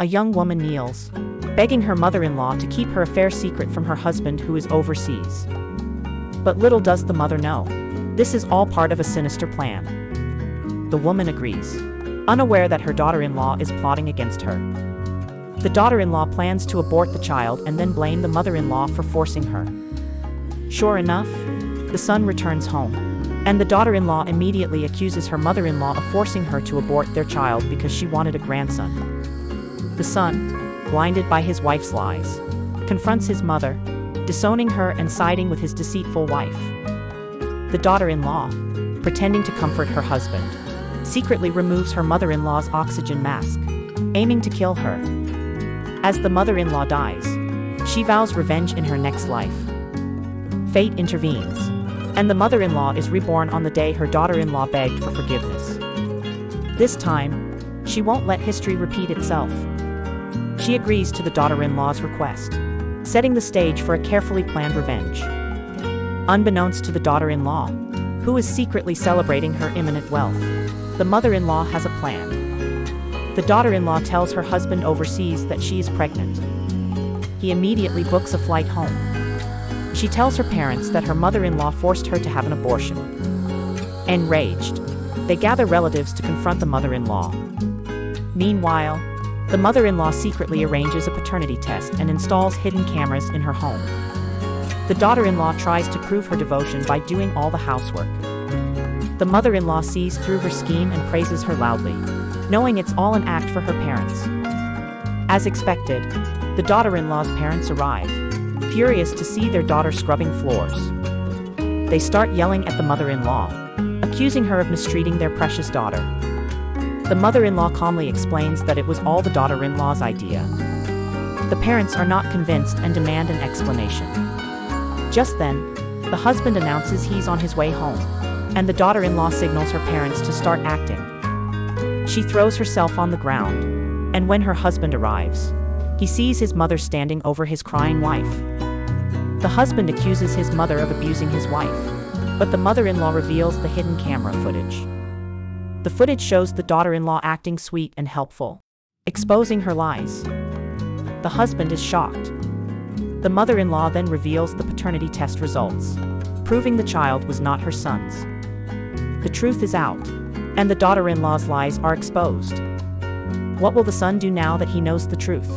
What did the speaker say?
a young woman kneels, begging her mother-in-law to keep her affair secret from her husband who is overseas. But little does the mother know, this is all part of a sinister plan. The woman agrees, unaware that her daughter-in-law is plotting against her. The daughter-in-law plans to abort the child and then blame the mother-in-law for forcing her. Sure enough, the son returns home, and the daughter-in-law immediately accuses her mother-in-law of forcing her to abort their child because she wanted a grandson. The son, blinded by his wife's lies, confronts his mother, disowning her and siding with his deceitful wife. The daughter-in-law, pretending to comfort her husband, secretly removes her mother-in-law's oxygen mask, aiming to kill her. As the mother-in-law dies, she vows revenge in her next life. Fate intervenes, and the mother-in-law is reborn on the day her daughter-in-law begged for forgiveness. This time, she won't let history repeat itself. She agrees to the daughter-in-law's request, setting the stage for a carefully planned revenge. Unbeknownst to the daughter-in-law, who is secretly celebrating her imminent wealth, the mother-in-law has a plan. The daughter-in-law tells her husband overseas that she is pregnant. He immediately books a flight home. She tells her parents that her mother-in-law forced her to have an abortion. Enraged, they gather relatives to confront the mother-in-law. Meanwhile, the mother-in-law secretly arranges a paternity test and installs hidden cameras in her home. The daughter-in-law tries to prove her devotion by doing all the housework. The mother-in-law sees through her scheme and praises her loudly, knowing it's all an act for her parents. As expected, the daughter-in-law's parents arrive, furious to see their daughter scrubbing floors. They start yelling at the mother-in-law, accusing her of mistreating their precious daughter. The mother-in-law calmly explains that it was all the daughter-in-law's idea. The parents are not convinced and demand an explanation. Just then, the husband announces he's on his way home, and the daughter-in-law signals her parents to start acting. She throws herself on the ground, and when her husband arrives, he sees his mother standing over his crying wife. The husband accuses his mother of abusing his wife, but the mother-in-law reveals the hidden camera footage. The footage shows the daughter-in-law acting sweet and helpful, exposing her lies. The husband is shocked. The mother-in-law then reveals the paternity test results, proving the child was not her son's. The truth is out, and the daughter-in-law's lies are exposed. What will the son do now that he knows the truth?